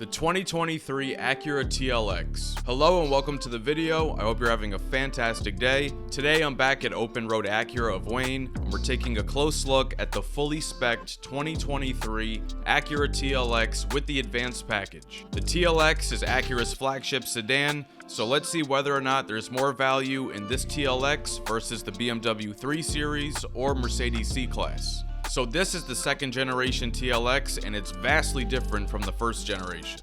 The 2023 Acura TLX. Hello and welcome to the video. I hope you're having a fantastic day. Today I'm back at Open Road Acura of Wayne, and we're taking a close look at the fully spec'd 2023 Acura TLX with the advanced package. The TLX is Acura's flagship sedan, so let's see whether or not there's more value in this TLX versus the BMW 3 Series or Mercedes C-Class. So this is the second generation TLX, and it's vastly different from the first generation.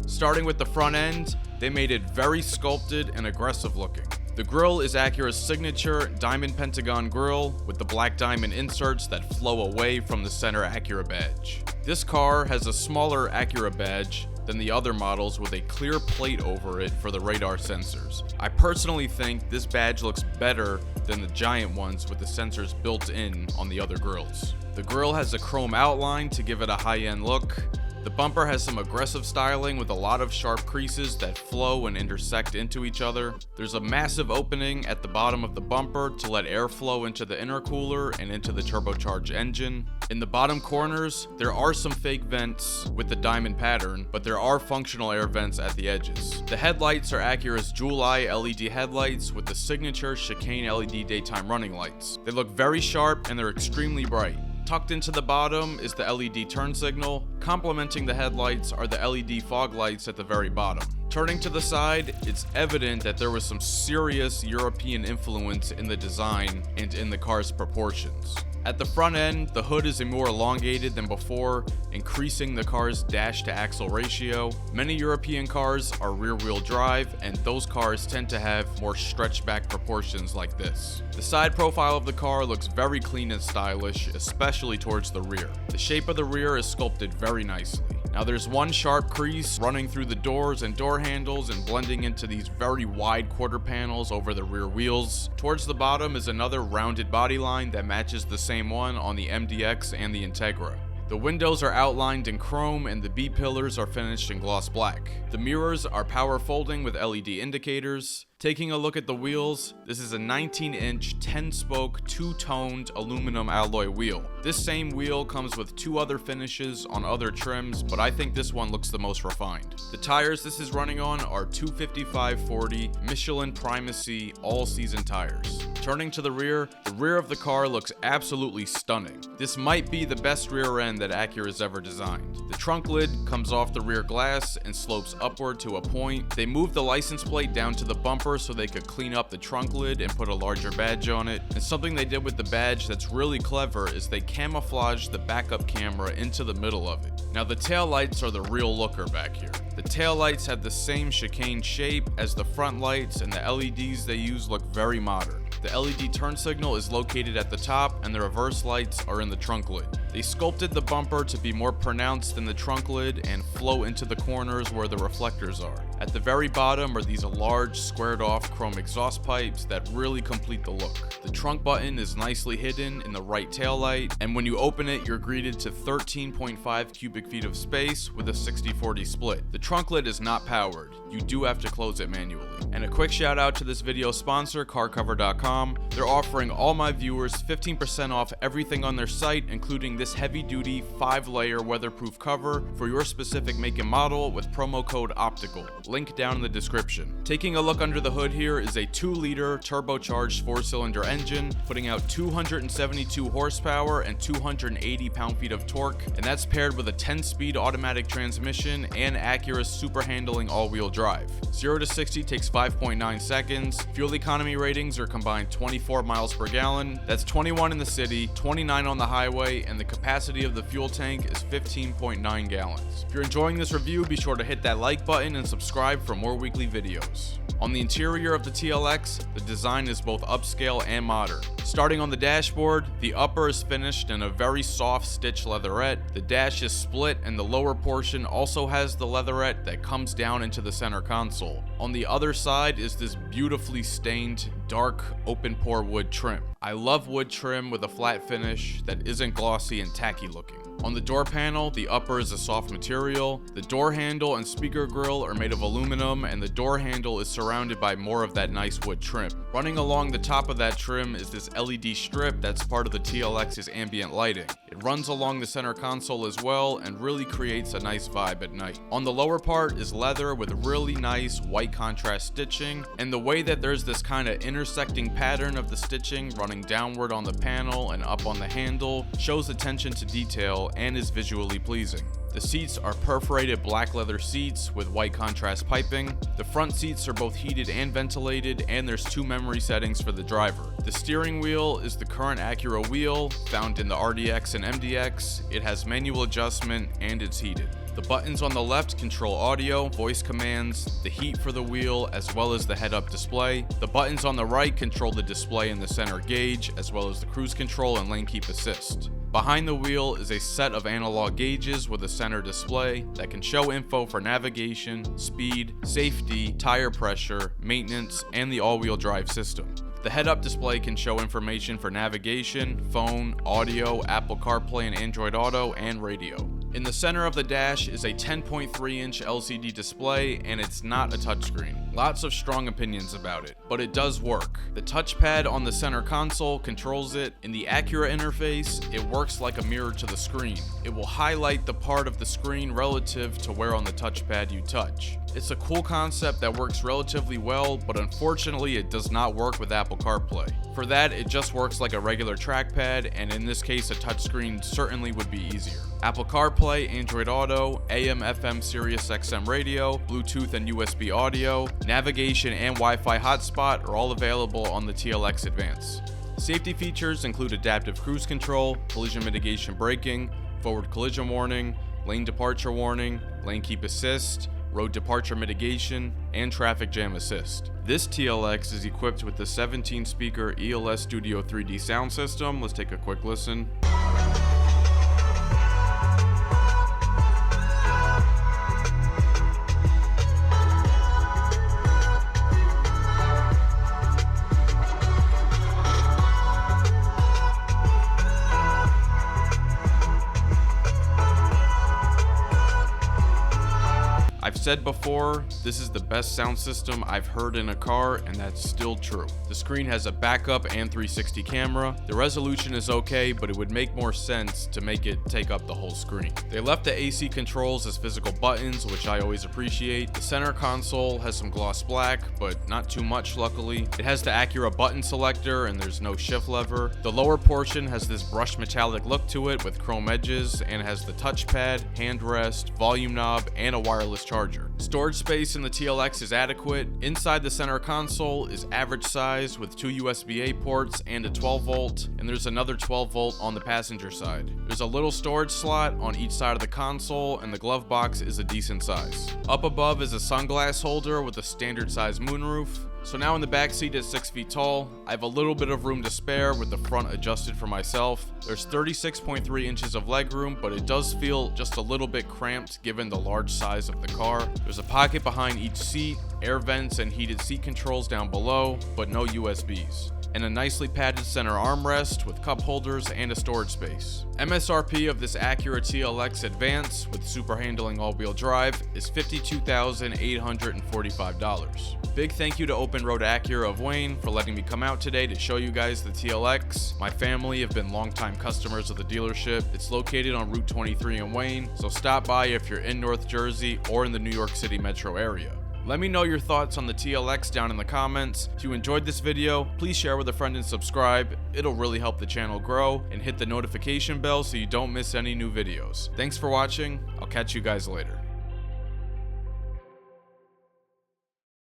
Starting with the front end, they made it very sculpted and aggressive looking. The grille is Acura's signature diamond pentagon grille with the black diamond inserts that flow away from the center Acura badge. This car has a smaller Acura badge than the other models with a clear plate over it for the radar sensors. I personally think this badge looks better than the giant ones with the sensors built in on the other grills. The grille has a chrome outline to give it a high-end look. The bumper has some aggressive styling with a lot of sharp creases that flow and intersect into each other. There's a massive opening at the bottom of the bumper to let air flow into the intercooler and into the turbocharged engine. In the bottom corners, there are some fake vents with the diamond pattern, but there are functional air vents at the edges. The headlights are Acura's Jewel-Eye LED headlights with the signature chicane LED daytime running lights. They look very sharp and they're extremely bright. Tucked into the bottom is the LED turn signal. Complementing the headlights are the LED fog lights at the very bottom. Turning to the side, it's evident that there was some serious European influence in the design and in the car's proportions. At the front end, the hood is more elongated than before, increasing the car's dash-to-axle ratio. Many European cars are rear-wheel drive, and those cars tend to have more stretched-back proportions like this. The side profile of the car looks very clean and stylish, especially towards the rear. The shape of the rear is sculpted very nicely. Now there's one sharp crease running through the doors and door handles and blending into these very wide quarter panels over the rear wheels. Towards the bottom is another rounded body line that matches the same one on the MDX and the Integra. The windows are outlined in chrome and the B-pillars are finished in gloss black. The mirrors are power folding with LED indicators. Taking a look at the wheels, this is a 19-inch, 10-spoke, two-toned aluminum alloy wheel. This same wheel comes with two other finishes on other trims, but I think this one looks the most refined. The tires this is running on are 255/40 Michelin Primacy all-season tires. Turning to the rear of the car looks absolutely stunning. This might be the best rear end that Acura's ever designed. The trunk lid comes off the rear glass and slopes upward to a point. They moved the license plate down to the bumper so they could clean up the trunk lid and put a larger badge on it. And something they did with the badge that's really clever is they camouflaged the backup camera into the middle of it. Now the tail lights are the real looker back here. The tail lights have the same chicane shape as the front lights, and the LEDs they use look very modern. The LED turn signal is located at the top, and the reverse lights are in the trunk lid. They sculpted the bumper to be more pronounced than the trunk lid and flow into the corners where the reflectors are. At the very bottom are these large squared off chrome exhaust pipes that really complete the look. The trunk button is nicely hidden in the right taillight, and when you open it, you're greeted to 13.5 cubic feet of space with a 60/40 split. The trunk lid is not powered. You do have to close it manually. And a quick shout out to this video sponsor, CarCover.com. They're offering all my viewers 15% off everything on their site, including this heavy-duty 5-layer weatherproof cover for your specific make and model with promo code OPTICAL. Link down in the description. Taking a look under the hood here is a 2-liter turbocharged 4-cylinder engine, putting out 272 horsepower and 280 pound-feet of torque, and that's paired with a 10-speed automatic transmission and Acura's super handling all-wheel drive. 0 to 60 takes 5.9 seconds. Fuel economy ratings are combined 24 miles per gallon. That's 21 in the city, 29 on the highway, and the capacity of the fuel tank is 15.9 gallons. If you're enjoying this review, be sure to hit that like button and subscribe for more weekly videos. On the interior of the TLX, the design is both upscale and modern. Starting on the dashboard, the upper is finished in a very soft stitch leatherette. The dash is split and the lower portion also has the leatherette that comes down into the center console. On the other side is this beautifully stained, dark, open pore wood trim. I love wood trim with a flat finish that isn't glossy and tacky looking. On the door panel, the upper is a soft material, the door handle and speaker grille are made of aluminum, and the door handle is surrounded by more of that nice wood trim. Running along the top of that trim is this LED strip that's part of the TLX's ambient lighting. It runs along the center console as well and really creates a nice vibe at night. On the lower part is leather with really nice white contrast stitching, and the way that there's this kind of intersecting pattern of the stitching running downward on the panel and up on the handle shows attention to detail and is visually pleasing. The seats are perforated black leather seats with white contrast piping. The front seats are both heated and ventilated, and there's 2 memory settings for the driver. The steering wheel is the current Acura wheel found in the RDX and MDX. It has manual adjustment and it's heated. The buttons on the left control audio, voice commands, the heat for the wheel, as well as the head-up display. The buttons on the right control the display and the center gauge, as well as the cruise control and lane keep assist. Behind the wheel is a set of analog gauges with a center display that can show info for navigation, speed, safety, tire pressure, maintenance, and the all-wheel drive system. The head-up display can show information for navigation, phone, audio, Apple CarPlay and Android Auto, and radio. In the center of the dash is a 10.3-inch LCD display, and it's not a touchscreen. Lots of strong opinions about it, but it does work. The touchpad on the center console controls it. In the Acura interface, it works like a mirror to the screen. It will highlight the part of the screen relative to where on the touchpad you touch. It's a cool concept that works relatively well, but unfortunately it does not work with Apple CarPlay. For that, it just works like a regular trackpad, and in this case a touchscreen certainly would be easier. Apple CarPlay, Android Auto, AM, FM, Sirius XM radio, Bluetooth and USB audio, navigation and Wi-Fi hotspot are all available on the TLX Advance. Safety features include adaptive cruise control, collision mitigation braking, forward collision warning, lane departure warning, lane keep assist, road departure mitigation, and traffic jam assist. This TLX is equipped with the 17-speaker ELS Studio 3D sound system. Let's take a quick listen. I've said before, this is the best sound system I've heard in a car, and that's still true. The screen has a backup and 360 camera. The resolution is okay, but it would make more sense to make it take up the whole screen. They left the AC controls as physical buttons, which I always appreciate. The center console has some gloss black, but not too much luckily. It has the Acura button selector, and there's no shift lever. The lower portion has this brushed metallic look to it with chrome edges, and it has the touchpad, handrest, volume knob, and a wireless charger. Storage space in the TLX is adequate. Inside the center console is average size with 2 USB-A ports and a 12-volt, and there's another 12-volt on the passenger side. There's a little storage slot on each side of the console, and the glove box is a decent size. Up above is a sunglass holder with a standard size moonroof. So now in the back seat at 6 feet tall, I have a little bit of room to spare with the front adjusted for myself. There's 36.3 inches of legroom, but it does feel just a little bit cramped given the large size of the car. There's a pocket behind each seat, air vents and heated seat controls down below, but no USBs. And a nicely padded center armrest with cup holders and a storage space. MSRP of this Acura TLX Advance with super handling all-wheel drive is $52,845. Big thank you to Open Road Acura of Wayne for letting me come out today to show you guys the TLX. My family have been longtime customers of the dealership. It's located on Route 23 in Wayne, so stop by if you're in North Jersey or in the New York City metro area. Let me know your thoughts on the TLX down in the comments. If you enjoyed this video, please share with a friend and subscribe. It'll really help the channel grow, and hit the notification bell so you don't miss any new videos. Thanks for watching. I'll catch you guys later.